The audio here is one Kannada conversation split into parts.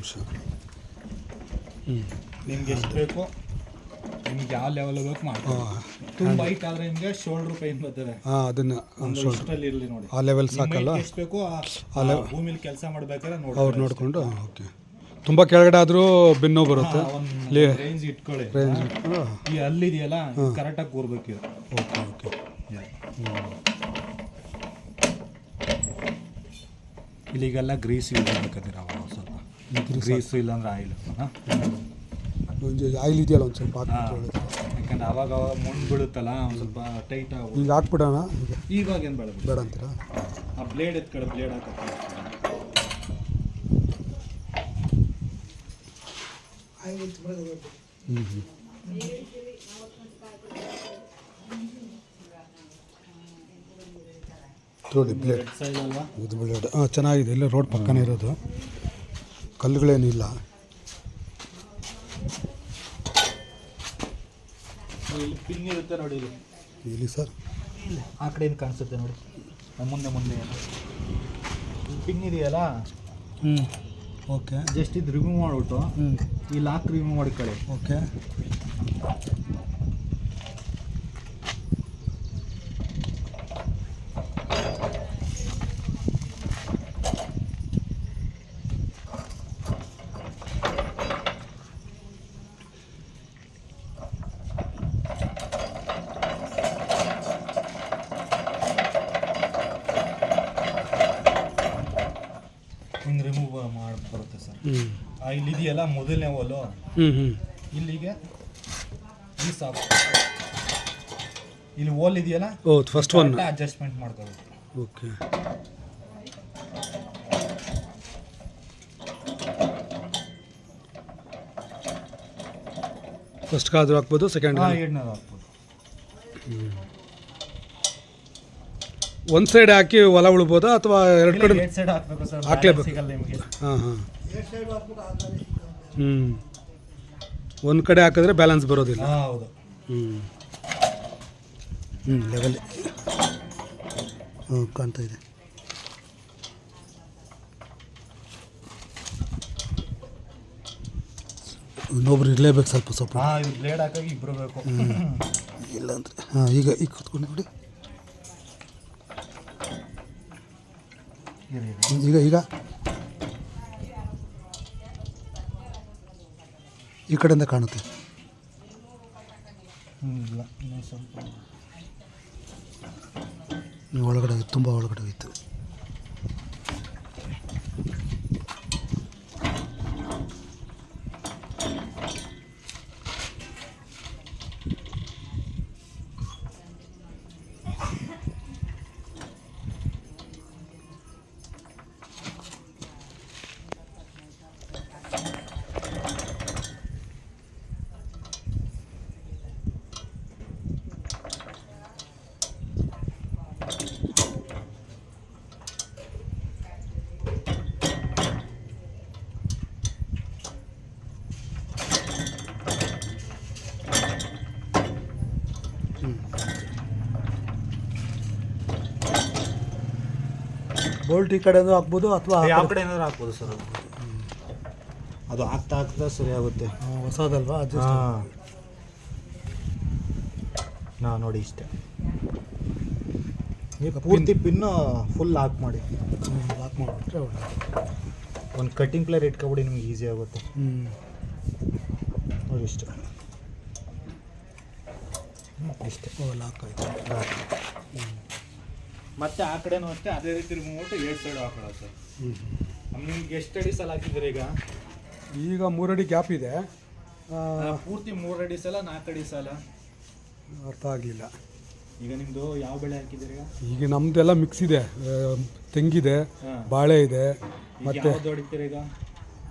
ನಿಮಿಷ. ನಿಮ್ಗೆ ಎಷ್ಟು ಬೇಕು, ನಿಮ್ಗೆ ಯಾವ ಲೆವೆಲ್ ಬೇಕು ಮಾಡ್ತೀವಿ. ತುಂಬ ಹೈಟ್ ಆದರೆ ನಿಮಗೆ ಶೋಲ್ಡ್ರ್ ಪೈನ್ ಬರ್ತದೆ. ಅದನ್ನು ಇಷ್ಟಲ್ಲಿ ಇರಲಿ ನೋಡಿ, ಆ ಲೆವೆಲ್ ಸಾಕಲ್ಲ. ಎಷ್ಟು ಬೇಕು ಭೂಮಿಲಿ ಕೆಲಸ ಮಾಡ್ಬೇಕಾದ್ರೆ ನೋಡಿ ಅವ್ರು ನೋಡಿಕೊಂಡು. ಓಕೆ, ತುಂಬ ಕೆಳಗಡೆ ಆದರೂ ಬೆನ್ನು ಬರುತ್ತೆ. ರೇಂಜ್ ಇಟ್ಕೊಳ್ಳಿ. ರೇಂಜ್ ಇಟ್ಕೊಂಡು ಈ ಅಲ್ಲಿದೆಯಲ್ಲ ಕರೆಕ್ಟಾಗಿ ಕೂರ್ಬೇಕು ಇದು. Okay okay. ಇಲ್ಲಿಗೆಲ್ಲ ಗ್ರೀಸ್ ಯೂಸ್ ಮಾಡ್ಕೊತೀರ ಅವಾಗ ಸ್ವಲ್ಪ. ಗ್ರೀಸು ಇಲ್ಲಾಂದ್ರೆ ಆಯಿಲ್. ಆಯಿಲ್ ಇದೆಯಲ್ಲ ಒಂದು ಸ್ವಲ್ಪ ಯಾಕಂದ್ರೆ ಅವಾಗ ಮಣ್ಣು ಬೀಳುತ್ತಲ್ಲ ಒಂದು ಸ್ವಲ್ಪ ಟೈಟ್ ಆಗಿ. ಈಗ ಹಾಕ್ಬಿಡೋಣ. ಇವಾಗ ಏನು ಬೇಡ ಅಂತೀರಾ? ಆ ಬ್ಲೇಡ್ ಎತ್ಕಡೆ ಬ್ಲೇಡ್ ಹಾಕತ್ತೆ. ನೋಡಿ ಬ್ಲೇಡ್ ಇದು ಬ್ಲೇಡ್ ಚೆನ್ನಾಗಿದೆ. ಇಲ್ಲ ರೋಡ್ ಪಕ್ಕನೇ ಇರೋದು, ಕಲ್ಲುಗಳೇನಿಲ್ಲ. ಇಲ್ಲಿ ಪಿನ್ ಇರುತ್ತೆ ನೋಡಿ. ಇಲ್ಲಿ ಸರ್ ಆ ಕಡೆಯಿಂದ ಕಾಣಿಸುತ್ತೆ ನೋಡಿ, ಮುಂದೆ ಪಿನ್ ಇದೆಯಲ್ಲ. ಓಕೆ, ಜಸ್ಟ್ ಇದು ರಿಮೂವ್ ಮಾಡಿಬಿಟ್ಟು ಈ ಲಾಕ್ ರಿಮೂವ್ ಮಾಡ್ಕೊಳ್ಳಿ. ಓಕೆ. ಹಿಂಗೆ ರಿಮೂವ್ ಮಾಡಿ ಬರುತ್ತೆ ಸರ್. ಇಲ್ಲಿದೆಯಲ್ಲ ಮೊದಲನೇ ಓಲು, ಇಲ್ಲಿಗೆ ಈ ಸಾಕು. ಇಲ್ಲಿ ಓಲ್ ಇದೆಯಲ್ಲ, ಫಸ್ಟ್ ಒನ್ ಅಡ್ಜಸ್ಟ್ಮೆಂಟ್ ಮಾಡ್ಕೋಬೇಕು. ಓಕೆ. ಫಸ್ಟ್ ಕಾದ್ರು ಹಾಕ್ಬೋದು, ಸೆಕೆಂಡ್ ಎರಡನೇದು ಹಾಕ್ಬೋದು. ಒಂದು ಸೈಡ್ ಹಾಕಿ ಹೊಲ ಉಳ್ಬೋದಾ ಅಥವಾ ಎರಡು ಕಡೆ? ಎರಡು ಸೈಡ್ ಹಾಕಬೇಕು ಸರ್, ಹಾಕ್ಲೇಬೇಕು. ಸಿಗಲ್ಲ ನಿಮಗೆ. ಒಂದು ಕಡೆ ಹಾಕಿದ್ರೆ ಬ್ಯಾಲೆನ್ಸ್ ಬರೋದಿಲ್ಲ. ಹೌದು. ಲೆವೆಲ್ ಕಾಣ್ತಾ ಇದೆ. ಇನ್ನೊಬ್ರು ಇರಲೇಬೇಕು ಸ್ವಲ್ಪ ಸ್ವಲ್ಪ. ಇದು ಬ್ಲೇಡ್ ಹಾಕಾಗಿ ಇಬ್ಬರು ಬೇಕು. ಇಲ್ಲ ಅಂದರೆ ಈಗ ಕೂತ್ಕೊಂಡು ನೋಡಿ. ಈಗ ಈ ಕಡೆಯಿಂದ ಕಾಣುತ್ತೆ. ಒಳಗಡೆ ತುಂಬ ಒಳಗಡೆ ಹೋಯ್ತು. ಬೋಲ್ಟ್ ಈ ಕಡೆಯಿಂದ ಹಾಕ್ಬೋದು ಅಥವಾ ಯಾವ ಕಡೆ ಏನಾದ್ರು ಹಾಕ್ಬೋದು ಸರ್. ಅದು ಹಾಕ್ತಾ ಸರಿ ಆಗುತ್ತೆ. ಹೊಸದಲ್ವಾ? ನೋಡಿ ಇಷ್ಟೇ. ಪೂರ್ತಿ ಪಿನ್ನು ಫುಲ್ ಲಾಕ್ ಮಾಡಿ. ಲಾಕ್ ಮಾಡಿಬಿಟ್ರೆ ಒಂದು ಕಟ್ಟಿಂಗ್ ಪ್ಲೇರ್ ಇಟ್ಕೊಬಿಡಿ, ನಿಮ್ಗೆ ಈಸಿ ಆಗುತ್ತೆ. ನೋಡಿ ಇಷ್ಟು ಇಷ್ಟೇ ಲಾಕ್ ಆಯಿತು. ಮತ್ತೆ ಆ ಕಡೆನೂ ಅಷ್ಟೇ ಅದೇ ರೀತಿ ರಿಮೋಟ್ ಎರಡು ಸೈಡ್ ಹಾಕೋಣ ಸರ್. ನಿಮ್ಗೆ ಎಷ್ಟು ಅಡಿ ಸಲ ಹಾಕಿದ್ರೆ ಈಗ 3 ಅಡಿ ಗ್ಯಾಪ್ ಇದೆ. ಪೂರ್ತಿ 3 ಅಡಿ ಸಲ 4 ಅಡಿ ಸಲ ಅರ್ಥ ಆಗಲಿಲ್ಲ. ಈಗ ನಿಮ್ಮದು ಯಾವ ಬೆಳೆ ಹಾಕಿದ್ದೀರಿ? ಈಗ ನಮ್ಮದೆಲ್ಲ ಮಿಕ್ಸ್ ಇದೆ. ತೆಂಗಿದೆ, ಬಾಳೆ ಇದೆ, ಮತ್ತೆ ಹೊಡಿತೀರಿ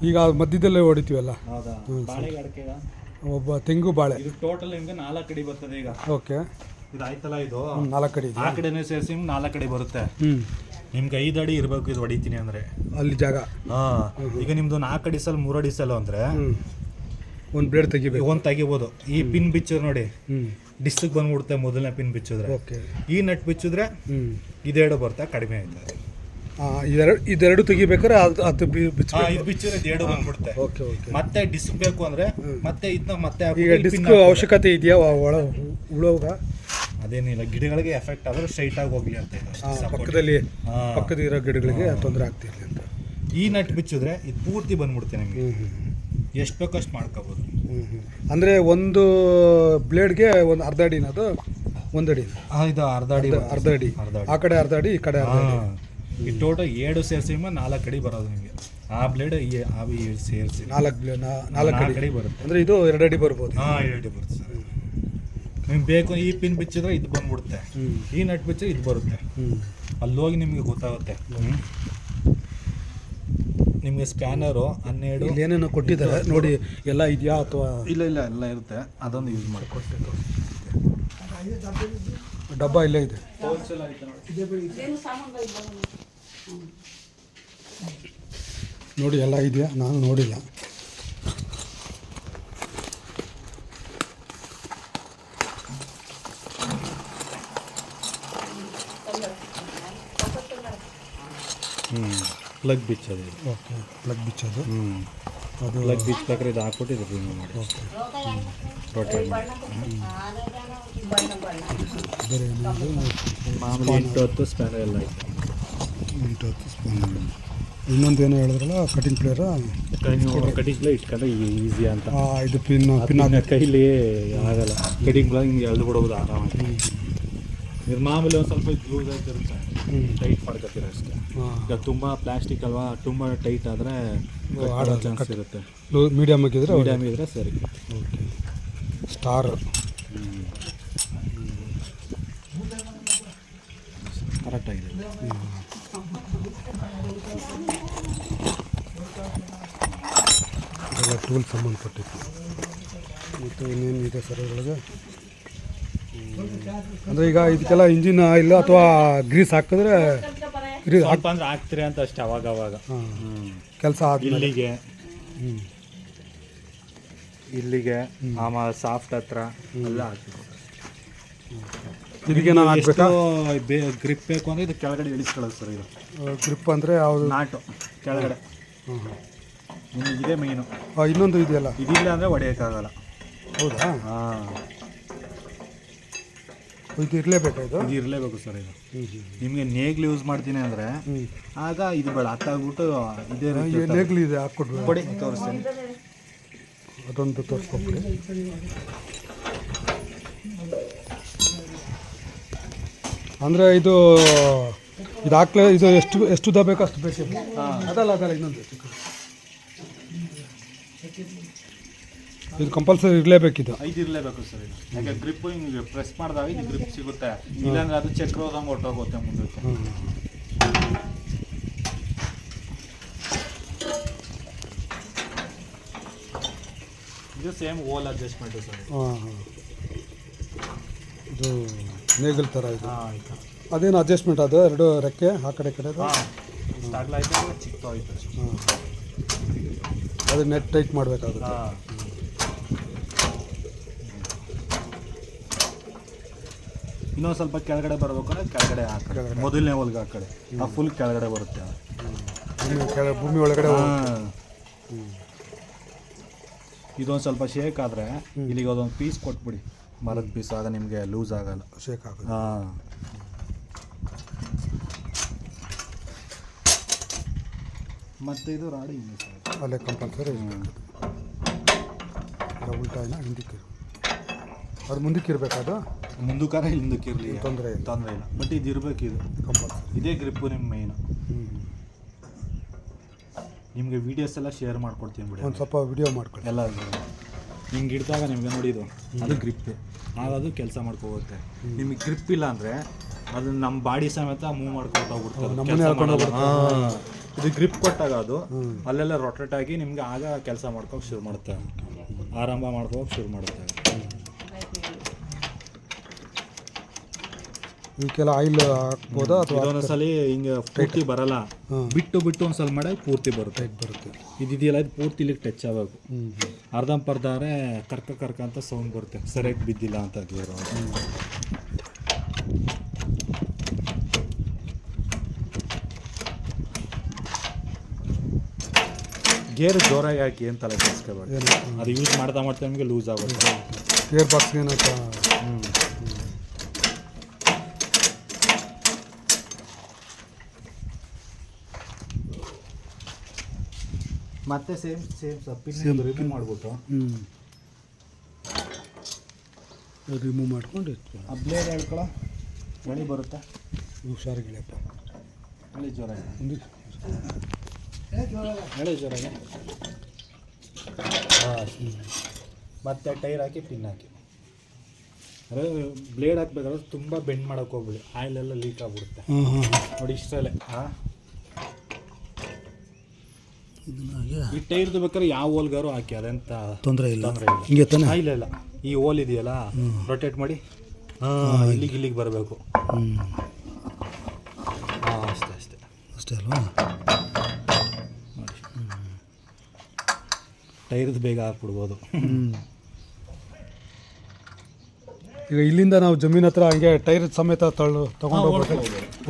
ಈಗ ಮಧ್ಯದಲ್ಲೇ ಹೊಡಿತೀವಲ್ಲ. ಹೌದಾ? ಬಾಳೆಗೆ ಅಡಿಕೆ ಒಬ್ಬ ತೆಂಗು ಬಾಳೆ. ಇದು ಟೋಟಲ್ ನಿಮ್ಗೆ 4 ಅಡಿ ಬರ್ತದೆ. ಈಗ ಓಕೆ, ಇದು ಆಯ್ತಲ್ಲ, ಇದು 4 ಅಡಿ. ಆ ಕಡೆನೇ ಸೇರಿಸಿ 4 ಅಡಿ ಬರುತ್ತೆ. ನಿಮ್ಗೆ 5 ಅಡಿ ಇರಬೇಕು ಇದು ಹೊಡಿತೀನಿ ಅಂದರೆ ಅಲ್ಲಿ ಜಾಗ. ಈಗ ನಿಮ್ಮದು 4 ಅಡಿ ಸಲ 3 ಅಡಿ ಸಲ ಅಂದರೆ ಒಂದು ಬ್ಲೇಡ್ ತೆಗಿಬೇಕು. ಒಂದು ತೆಗಿಬೋದು. ಈ ಪಿನ್ ಬಿಚ್ಚಿದ್ರೆ ನೋಡಿ ಡಿಸ್ಕ್ ಬಂದ್ಬಿಡುತ್ತೆ ಮೊದಲನೇ ಪಿನ್ ಬಿಚ್ಚಿದ್ರೆ. ಓಕೆ, ಈ ನಟ್ ಬಿಚ್ಚಿದ್ರೆ ಇದೆರಡು ಬರುತ್ತೆ, ಕಡಿಮೆ ಆಯ್ತದೆ. ಇದೆರಡು ತೆಗಿಬೇಕಾದ್ರೆ ಅದು ಇದು ಬಿಚ್ಚಿದ್ರೆ ಇದು ಎರಡು ಬಂದ್ಬಿಡುತ್ತೆ. Okay okay. ಮತ್ತೆ ಡಿಸ್ಕ್ ಬೇಕು ಅಂದ್ರೆ ಮತ್ತೆ ಇದನ್ನ ಮತ್ತೆ ಈಗ ಡಿಸ್ಕ್ ಅವಶ್ಯಕತೆ ಇದೆಯಾ ಒಳ ಉಳೋಗ? ಅದೇನಿಲ್ಲ, ಗಿಡಗಳಿಗೆ ಎಫೆಕ್ಟ್ ಆದ್ರೆ ಸ್ಟ್ರೈಟ್ ಆಗಿ ಹೋಗ್ಲಿ ಅಂತ ಇದೆ ಅಷ್ಟೇ. ಪಕ್ಕದ ಇರೋ ಗಿಡಗಳಿಗೆ ತೊಂದರೆ ಆಗ್ತಿರಲಿ ಅಂತ. ಈ ನಟ್ ಬಿಚ್ಚಿದ್ರೆ ಇದು ಪೂರ್ತಿ ಬಂದ್ಬಿಡುತ್ತೆ ನಿಮಗೆ. ಎಷ್ಟು ಬೇಕೋ ಅಷ್ಟು ಮಾಡ್ಕೋಬೋದು. ಅಂದರೆ ಒಂದು ಬ್ಲೇಡ್ಗೆ ಒಂದು ಅರ್ಧ ಅಡಿನ ಅದು? ಒಂದು ಅಡಿ? ಇದು ಅರ್ಧ ಅಡಿ. ಅರ್ಧ ಅಡಿ ಆ ಕಡೆ ಅರ್ಧ ಅಡಿ ಈ ಕಡೆ ಅರ್ಧ ಅಡಿ. ಈ ಟೋಟಲ್ 7 ಸೇರಿಸಿ 4 ಅಡಿ ಬರೋದು ನಿಮಗೆ. ಆ ಬ್ಲೇಡ್ ಸೇರಿಸಿ 4 ಅಡಿ ಬರುತ್ತೆ. ಅಂದರೆ ಇದು 2 ಅಡಿ ಬರ್ಬೋದು? 2 ಅಡಿ ಬರುತ್ತೆ ಸರ್. ನಿಮ್ಗೆ ಬೇಕು ಈ ಪಿನ್ ಬಿಚ್ಚಿದ್ರೆ ಇದು ಬಂದ್ಬಿಡುತ್ತೆ, ಈ ನಟ್ ಬಿಚ್ಚಿದ್ರೆ ಇದು ಬರುತ್ತೆ. ಅಲ್ಲಿ ಹೋಗಿ ನಿಮಗೆ ಗೊತ್ತಾಗುತ್ತೆ. ನಿಮಗೆ ಸ್ಕ್ಯಾನರು 12 ಏನೇನೋ ಕೊಟ್ಟಿದ್ದಾರೆ ನೋಡಿ, ಎಲ್ಲ ಇದೆಯಾ ಅಥವಾ? ಇಲ್ಲ ಎಲ್ಲ ಇರುತ್ತೆ, ಅದೊಂದು ಯೂಸ್ ಮಾಡಿಕೊಡ್ತೀವಿ. ಡಬ್ಬ ಇಲ್ಲೇ ಇದೆ. ನೋಡಿ ಎಲ್ಲ ಇದೆಯಾ? ನಾನು ನೋಡಿಲ್ಲ. ಪ್ಲಗ್ ಬಿಚ್ಚೋದು. ಓಕೆ, ಪ್ಲಗ್ ಬಿಚ್ಚೋದು. ಅದು ಪ್ಲಗ್ ಬಿಚ್ಚಬೇಕಾದ್ರೆ ಇದು ಹಾಕ್ಬಿಟ್ಟು ಇದು ರಿಮೂವ್ ಮಾಡಿ ರೊಟೇಟ್ ಮಾಡಿ. ಬೇರೆ ಏನಾದರೂ ಮಾಮೂಲಿ 8-10 ಸ್ಪ್ಯಾನರ್ ಎಲ್ಲ ಐತೆ. 8-10 ಸ್ಪೂನ್. ಇನ್ನೊಂದು ಏನೋ ಹೇಳಿದ್ರಲ್ಲ, ಕಟಿಂಗ್ ಪ್ಲೇಯರ್. ಕಟಿಂಗ್ ಪ್ಲೇ ಇಟ್ಕೊಂಡ್ರೆ ಈಸಿ ಅಂತ. ಇದು ಪಿನ್ ಕೈಲಿ ಆಗಲ್ಲ. ಕಟಿಂಗ್ ಪ್ಲೇ ಹಿಂಗೆ ಎಳ್ದು ಬಿಡೋದು ಆರಾಮಾಗಿ. ಇದು ಮಾಮೂಲಿ ಒಂದು ಸ್ವಲ್ಪ ಲೂಸ್ ಆಗಿರುತ್ತೆ, ಟೈಟ್ ಮಾಡ್ಕೊತೀರ ಅಷ್ಟೇ. ಈಗ ತುಂಬ ಪ್ಲಾಸ್ಟಿಕ್ ಅಲ್ವಾ, ತುಂಬ ಟೈಟ್ ಆದರೆ ಆಡೋ ಚಾನ್ಸ್ ಇರುತ್ತೆ. ಮೀಡಿಯಮ್ ಇದ್ದರೆ ಸರಿ. ಓಕೆ. ಸ್ಟಾರ್ ಕರೆಕ್ಟಾಗಿದೆ. ಇದೆಲ್ಲ ಟೂಲ್ ಸಂಬಂಧಪಟ್ಟಿತ್ತು. ಮತ್ತು ಇನ್ನೇನಿದೆ ಸರ್ ಅದರೊಳಗೆ? ಅಂದರೆ ಈಗ ಇದಕ್ಕೆಲ್ಲ ಇಂಜಿನ್ ಆಯಿಲ್ ಅಥವಾ ಗ್ರೀಸ್ ಹಾಕಿದ್ರೆ ಸ್ವಲ್ಪ ಅಂದ್ರೆ ಹಾಕ್ತೀರಿ ಅಂತ ಅಷ್ಟೇ ಅವಾಗ. ಕೆಲಸ ಇಲ್ಲಿಗೆ ಆಮೇಲೆ ಸಾಫ್ಟ್ ಹತ್ರ ಎಲ್ಲ ಹಾಕ್ತೀವಿ. ಇದಕ್ಕೆ ನಾನು ಹಾಕ್ಬೇಕಾ? ಗ್ರಿಪ್ ಬೇಕು ಅಂದರೆ ಇದು ಕೆಳಗಡೆ ಇಳಿಸ್ಕೊಳ್ಳೋದು ಸರ್. ಇದು ಗ್ರಿಪ್ ಅಂದರೆ ಯಾವುದು? ನಾಟು ಕೆಳಗಡೆ. ನಿಮಗೆ ಇದೇ ಮೈನು. ಇನ್ನೊಂದು ಇದೆಯಲ್ಲ, ಇದಿಲ್ಲ ಅಂದರೆ ಹೊಡೆಯೋಕ್ಕಾಗಲ್ಲ. ಹೌದಾ? ಹಾಂ, ಇದು ಇರಲೇಬೇಕಾ? ಇದು ಇರಲೇಬೇಕು ಸರ್. ಇದು ನಿಮಗೆ ನೇಗ್ಲು ಯೂಸ್ ಮಾಡ್ತೀನಿ ಅಂದರೆ ಆಗ ಇದು ಬೇಡ, ಹತ್ತಾಗ್ಬಿಟ್ಟು ಇದೇ ನೇಗ್ಲು ಇದೆ, ಹಾಕ್ಕೊಡ್ರಿ. ಕೊಡಿ ತೋರಿಸ್ತೀನಿ. ಅದೊಂದು ತೋರಿಸ್ಕೊಬಿಡಿ. ಅಂದರೆ ಇದು ಹಾಕ್ಲೇ ಇದು ಎಷ್ಟು ಉದ್ದ ಬೇಕೋ ಅಷ್ಟು ಬೇಕು. ಅದಲ್ಲ ಇನ್ನೊಂದು ಇದು ಕಂಪಲ್ಸರಿ ಇರಲೇಬೇಕಿದು. ಇದು ಇರಲೇಬೇಕು ಸರ್. ಇದು ಯಾಕೆ ಗ್ರಿಪ್ ಹಿಂಗೆ ಪ್ರೆಸ್ ಮಾಡಿದಾಗ ಇದು ಗ್ರಿಪ್ ಸಿಗುತ್ತೆ, ಇಲ್ಲಾಂದ್ರೆ ಅದು ಚಕ್ರ ಹೋದಂಗೆ ಹೊಟ್ಟೋಗುತ್ತೆ ಮುಂದಕ್ಕೆ. ಇದು ಸೇಮ್ ಓಲ್ ಅಡ್ಜಸ್ಟ್ಮೆಂಟು ಸರ್. ಇದು ನೇಗಲ್ ಥರ ಇದು. ಅದೇನು ಅಡ್ಜಸ್ಟ್ಮೆಂಟ್? ಅದು 2 ರೆಕ್ಕೆ ಆ ಕಡೆ ಸ್ಟಾಗ್ಲಾಯ್ತು, ಚಿಕ್ಕದಾಯ್ತು. ಅದು ನೆಟ್ ಟೈಟ್ ಮಾಡಬೇಕಾಗುತ್ತೆ. ಇನ್ನೊಂದು ಸ್ವಲ್ಪ ಕೆಳಗಡೆ ಬರ್ಬೇಕಂದ್ರೆ ಕೆಳಗಡೆ ಹಾಕಿ, ಮೊದಲನೇ ಹೊಲ್ಗೆ ಆ ಕಡೆ ಫುಲ್ ಕೆಳಗಡೆ ಬರುತ್ತೆ. ಭೂಮಿ ಒಳಗಡೆ. ಇದೊಂದು ಸ್ವಲ್ಪ ಶೇಕ್ ಆದರೆ ಇಲ್ಲಿಗೆ ಅದೊಂದು ಪೀಸ್ ಕೊಟ್ಬಿಡಿ, ಮರದ ಪೀಸ್, ಆಗ ನಿಮಗೆ ಲೂಸ್ ಆಗಲ್ಲ, ಶೇಕ್ ಆಗುತ್ತೆ. ಹಾಂ. ಮತ್ತು ಇದು ರಾಡಿ ಅಲ್ಲೇ ಕಂಪಲ್ಸರಿ ಉಲ್ಟಾಯಿನ ಹಿಂದಕ್ಕೆ ಅದು ಮುಂದಕ್ಕೆ ಇರಬೇಕು. ಅದು ಮುಂದಕ್ಕಾರ ಇಲ್ಲಿ ಹಿಂದಕ್ಕೆ ಇರಲಿ, ತೊಂದರೆ ಇಲ್ಲ. ಬಟ್ ಇದು ಇರಬೇಕು, ಇದು ಕಂಪಲ್ಸರಿ. ಇದೇ ಗ್ರಿಪ್ಪು ನಿಮ್ಮ ಮೇಯ್ನು. ನಿಮಗೆ ವೀಡಿಯೋಸ್ ಎಲ್ಲ ಶೇರ್ ಮಾಡ್ಕೊಡ್ತೀನಿ ಬಿಡಿ, ಒಂದು ಸ್ವಲ್ಪ ವಿಡಿಯೋ ಮಾಡ್ಕೊಳ್ಳಿ ಎಲ್ಲ. ಹಿಂಗೆ ಹಿಡಿದಾಗ ನಿಮಗೆ ನೋಡಿದ್ದು ಅದು ಗ್ರಿಪ್ಪು, ಆಗ ಅದು ಕೆಲಸ ಮಾಡ್ಕೋಗುತ್ತೆ. ನಿಮಗೆ ಗ್ರಿಪ್ ಇಲ್ಲ ಅಂದರೆ ಅದು ನಮ್ಮ ಬಾಡಿ ಸಮೇತ ಮೂವ್ ಮಾಡ್ಕೊಂಡು ಹೋಗ್ಬಿಡ್ತಾರೆ. ಇದು ಗ್ರಿಪ್ ಕೊಟ್ಟಾಗ ಅದು ಅಲ್ಲೆಲ್ಲ ರೊಟೇಟ್ ಆಗಿ ನಿಮ್ಗೆ ಆಗ ಕೆಲಸ ಮಾಡ್ಕೋಕೆ ಶುರು ಮಾಡುತ್ತೆ, ಆರಂಭ ಮಾಡ್ಕೋಕೆ ಶುರು ಮಾಡುತ್ತೆ. ಇವಕ್ಕೆಲ್ಲ ಆಯಿಲ್ ಹಾಕ್ಬೋದಾ ಅಥವಾ ಒಂದೊಂದ್ಸಲಿ ಹಿಂಗೆ ಪೂರ್ತಿ ಬರಲ್ಲ, ಬಿಟ್ಟು ಒಂದ್ಸಲ ಮಾಡಿ ಪೂರ್ತಿ ಬರುತ್ತೆ. ಇದೆಯಲ್ಲ, ಇದು ಪೂರ್ತಿ ಇಲ್ಲಿಗೆ ಟಚ್ ಆಗಬೇಕು. ಅರ್ಧಂಪರ್ಧಾರೆ ಕರ್ಕ ಅಂತ ಸೌಂಡ್ ಬರುತ್ತೆ, ಸರಿಯಾಗಿ ಬಿದ್ದಿಲ್ಲ ಅಂತ ಗೇರು. ಗೇರ್ ಜೋರಾಗಿ ಹಾಕಿ ಅಂತ ತಲೆ ಕೆಡಿಸ್ಕೋಬೇಡಿ. ಏನು ಅದು ಯೂಸ್ ಮಾಡ್ತಾ ನಿಮಗೆ ಲೂಸ್ ಆಗುತ್ತೆ. ಗೇರ್ ಬಾಕ್ಸ್ ಏನಪ್ಪ ಮತ್ತೆ ಸೇಮ್ ಸಪ್ಪಿನ ರಿಮೂವ್ ಮಾಡಿಬಿಟ್ಟು ರಿಮೂವ್ ಮಾಡ್ಕೊಂಡು ಆ ಬ್ಲೇಡ್ ಹೇಳ್ಕೊಳ್ಳೋ ಎಳಿ ಬರುತ್ತೆ. ಹುಷಾರಿಗಳಪ್ಪ, ಎಳಿ ಜೋರಾಗಿ, ಒಂದು ಎಳಿ ಜೋರಾಗಿ. ಮತ್ತೆ ಟೈರ್ ಹಾಕಿ ಪಿನ್ ಹಾಕಿ. ಅದೇ ಬ್ಲೇಡ್ ಹಾಕ್ಬೇಕಾದ್ರೆ ತುಂಬ ಬೆಂಡ್ ಮಾಡೋಕೆ ಹೋಗ್ಬಿಡಿ, ಆಯಿಲೆಲ್ಲ ಲೀಕ್ ಆಗಿಬಿಡುತ್ತೆ. ನೋಡಿ ಇಷ್ಟರಲ್ಲೇ ಈ ಟೈರ್ದು ಬೇಕಾದ್ರೆ ಯಾವ ಹೋಲ್ಗಾರು ಹಾಕಿ, ಅದಂತ ತೊಂದರೆ ಇಲ್ಲ. ಹಿಂಗೆ ತಾನೆ ಇಲ್ಲ ಈ ಹೋಲ್ ಇದೆಯಲ್ಲ ರೊಟೇಟ್ ಮಾಡಿ ಇಲ್ಲಿಗೆ ಬರಬೇಕು. ಅಷ್ಟೇ ಅಲ್ವಾ? ಟೈರ್ದು ಬೇಗ ಹಾಕ್ಬಿಡ್ಬೋದು. ಈಗ ಇಲ್ಲಿಂದ ನಾವು ಜಮೀನ್ ಹತ್ರ ಹಂಗೆ ಟೈರ್ ಸಮೇತ ತಗೊಂಡು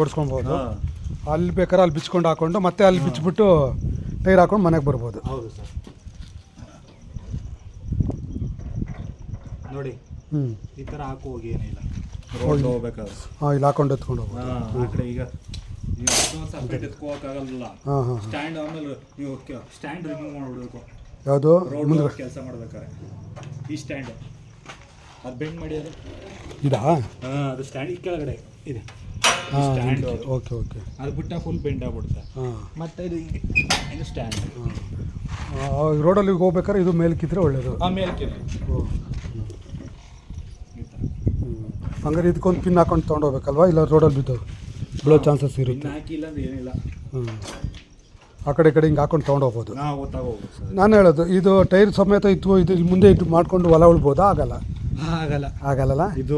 ಓಡಿಸ್ಕೊಳ್ಬೋದು. ಅಲ್ಲಿ ಬೇಕಾದ್ರೆ ಅಲ್ಲಿ ಬಿಚ್ಕೊಂಡು ಹಾಕೊಂಡು ಮತ್ತೆ ಅಲ್ಲಿ ಬಿಚ್ಚಿಬಿಟ್ಟು ಟೈರ್ ಹಾಕೊಂಡು ಮನೆಗೆ ಬರ್ಬೋದು. ಹೌದು ಸರ್. ನೋಡಿ ಈ ಥರ ಹಾಕೋ ಹೋಗಿ ಏನಿಲ್ಲ, ರೋಡ್ ಹೋಗ್ಬೇಕಾದ್ರೆ ಇಲ್ಲಿ ಹಾಕೊಂಡು ಎತ್ಕೊಂಡು ಹೋಗ್ಬೋದು. ಆ ಕಡೆ ಈಗ ಸಪ್ರೇಟ್ ಎತ್ಕೋಕ್ಕಾಗಲ್ಲ. ಸ್ಟ್ಯಾಂಡ್ ಆಮೇಲೆ ನೀವು ಸ್ಟ್ಯಾಂಡ್ ರಿಮೂವ್ ಮಾಡಿಬಿಡ್ಬೇಕು. ಯಾವುದು ರೋಡ್ ಕೆಲಸ ಮಾಡ್ಬೇಕಾದ್ರೆ ಈ ಸ್ಟ್ಯಾಂಡ್ ಅದು ಬೆಂಡ್ ಮಾಡಿ ಇದಾ? ಅದು ಸ್ಟ್ಯಾಂಡ್ ಈ ಕೆಳಗಡೆ ಇದೆ ಸ್ಟ್ಯಾಂಡ್. Okay okay. ಅದು ಬಿಟ್ಟ ಫುಲ್ ಬೆಂಡ್ ಆಗ್ಬಿಡುತ್ತೆ. ಮತ್ತೆ ಇದು ಹಿಂಗೆ ಇದು ಸ್ಟ್ಯಾಂಡ್. ರೋಡಲ್ಲಿ ಹೋಗ್ಬೇಕಾದ್ರೆ ಇದು ಮೇಲ್ಕಿದ್ರೆ ಒಳ್ಳೇದು. ಮೇಲ್ಕಿದ್ರೆ ಹಂಗಾರೆ ಇದಕ್ಕೊಂದು ಪಿನ್ ಹಾಕೊಂಡು ತೊಗೊಂಡೋಗ್ಬೇಕಲ್ವಾ? ಇಲ್ಲ ರೋಡಲ್ಲಿ ಬೀಳೋ ಚಾನ್ಸಸ್ ಇರುತ್ತೆ. ಹಾಕಿಲ್ಲ ಅಂದ್ರೆ ಏನಿಲ್ಲ. ಆ ಕಡೆ ಹಿಂಗೆ ಹಾಕೊಂಡು ತೊಗೊಂಡೋಗ್ಬೋದು. ನಾನು ಹೇಳೋದು ಇದು ಟೈರ್ ಸಮೇತ ಇತ್ತು, ಇದು ಮುಂದೆ ಇಟ್ಟು ಮಾಡ್ಕೊಂಡು ಹೊಲ ಉಳ್ಬೋದಾ? ಆಗಲ್ಲ. ಇದು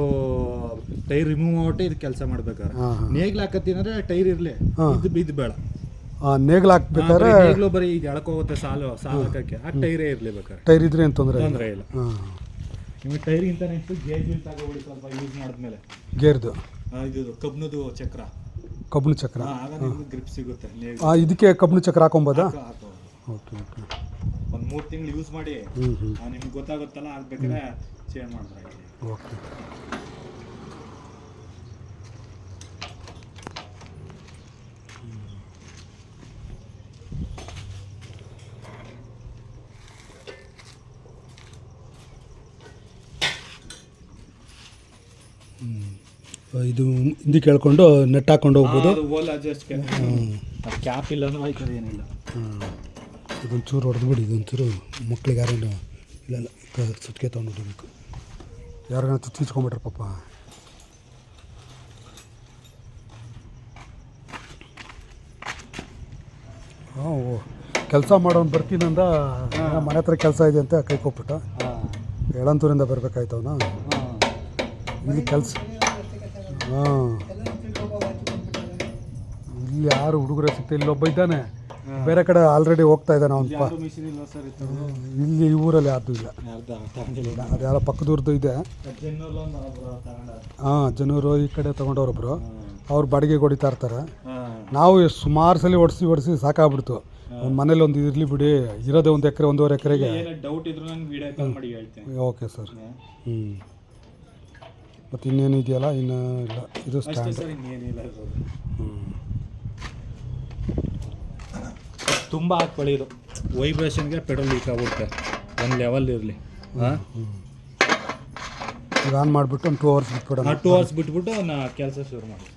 ಟೈರ್ ರಿಮೂವ್ ಮಾಡ್ಬಿಟ್ಟು ಇದು ಕೆಲಸ ಮಾಡ್ಬೇಕಾದ್ರೆ ನೇಗ್ಲು ಹಾಕತ್ತೀನಿ ಅಂದ್ರೆ ಟೈರ್ ಇರಲಿ, ಇದು ಬೇಡ. ನೇಗ್ಲು ಹಾಕ್ಬೇಕಾದ್ರೆ ನೇಗ್ಲು ಬರೀ ಈಗ ಎಳ್ಕೋಗುತ್ತೆ ಸಾಲು ಹಾಕಕ್ಕೆ, ಆ ಟೈರೇ ಇರಲಿ ಬೇಕಾದ್ರೆ. ಟೈರ್ ಇದ್ರೆ ಏನು ತೊಂದರೆ ಇಲ್ಲ. ನಿಮಗೆ ಟೈರ್ಗಿಂತ ನೆಕ್ಸ್ಟ್ ಗೇರ್ ತಗೋಬಿಡಿ ಸ್ವಲ್ಪ ಯೂಸ್ ಮಾಡಿದ್ಮೇಲೆ. ಗೇರ್ದು ಇದು ಕಬ್ಬಿಣದು ಚಕ್ರ, ಕಬ್ಬಿಣ ಚಕ್ರ, ಆಗ ನಿಮ್ಗೆ ಗ್ರಿಪ್ ಸಿಗುತ್ತೆ. ಇದಕ್ಕೆ ಕಬ್ಬಿಣ ಚಕ್ರ ಹಾಕೊಬೋದಾ? Okay okay. ಒಂದು 3 ತಿಂಗಳು ಯೂಸ್ ಮಾಡಿ ನಿಮ್ಗೆ ಗೊತ್ತಾಗುತ್ತಲ್ಲ, ಆಗ್ಬೇಕಾದ್ರೆ ಚೇಂಜ್ ಮಾಡಿದ್ರೆ. ಓಕೆ. ಇದು ಹಿಂದಿ ಕೇಳ್ಕೊಂಡು ನೆಟ್ ಹಾಕೊಂಡು ಹೋಗ್ಬೋದು. ಕ್ಯಾಪ್ ಇಲ್ಲ ಅಂದ್ರೆ ಆಯ್ತದೆ, ಏನಿಲ್ಲ. ಇದೊಂಚೂರು ಹೊಡೆದ್ಬಿಡಿ, ಇದೊಂಚೂರು ಮಕ್ಳಿಗೆ ಯಾರು ಇಲ್ಲ ಸುತ್ತಿಗೆ ತೊಗೊಂಡು ಹೋಗ್ಬೇಕು. ಯಾರಿಗಾನ ತುಚ್ಚಿಸ್ಕೊಂಬಿಟ್ರೆ ಪಾಪ. ಕೆಲಸ ಮಾಡೋನು ಬರ್ತೀನಂದ, ಮನೆ ಹತ್ರ ಕೆಲಸ ಇದೆ ಅಂತ ಕೈ ಕೊಟ್ಬಿಟ್ಟ. ಯಳಂತೂರಿಂದ ಬರ್ಬೇಕಾಯ್ತವನ ಇಲ್ಲಿ ಕೆಲಸ. ಇಲ್ಲಿ ಯಾರು ಹುಡುಗರೇ ಸಿಗ್ತಾ, ಇಲ್ಲೊಬ್ಬ ಇದ್ದಾನೆ, ಬೇರೆ ಕಡೆ ಆಲ್ರೆಡಿ ಹೋಗ್ತಾ ಇದ್ದಾನೆ ಅವನು. ಇಲ್ಲಿ ಈ ಊರಲ್ಲಿ ಯಾರ್ದು ಇಲ್ಲ. ಅದು ಯಾರೋ ಪಕ್ಕದೂರ್ದು ಇದೆ. ಜನೂರು ಈ ಕಡೆ ತೊಗೊಂಡವ್ರೊಬ್ರು, ಅವ್ರು ಬಾಡಿಗೆ ಹೊಡಿತಾ ಇರ್ತಾರೆ. ನಾವು ಸುಮಾರು ಸಲ ಹೊಡಿಸಿ ಸಾಕಾಗ್ಬಿಡ್ತು. ಒಂದು ಮನೇಲಿ ಒಂದು ಇರಲಿ ಬಿಡಿ, ಇರೋದೇ 1 ಎಕರೆ 1.5 ಎಕರೆಗೆ. Okay sir. ಮತ್ತು ಇನ್ನೇನು ಇದೆಯಲ್ಲ? ಇನ್ನೂ ಇಲ್ಲ, ಇದು ಸ್ಟ್ಯಾಂಡ್. ತುಂಬ ಹಾಕ್ಕೊಳ್ಳಿ, ಇದು ವೈಬ್ರೇಷನ್ಗೆ ಪೆಟ್ರೋಲ್ ಲೀಕ್ ಆಗುತ್ತೆ. ಒಂದು ಲೆವೆಲ್ ಇರಲಿ. ಈಗ ಆನ್ ಮಾಡಿಬಿಟ್ಟು ಒಂದು 2 ಅವರ್ಸ್ ಬಿಟ್ಬಿಡೋಣ. 2 ಅವರ್ಸ್ ಬಿಟ್ಬಿಟ್ಟು ಕೆಲಸ ಶುರು ಮಾಡಿ.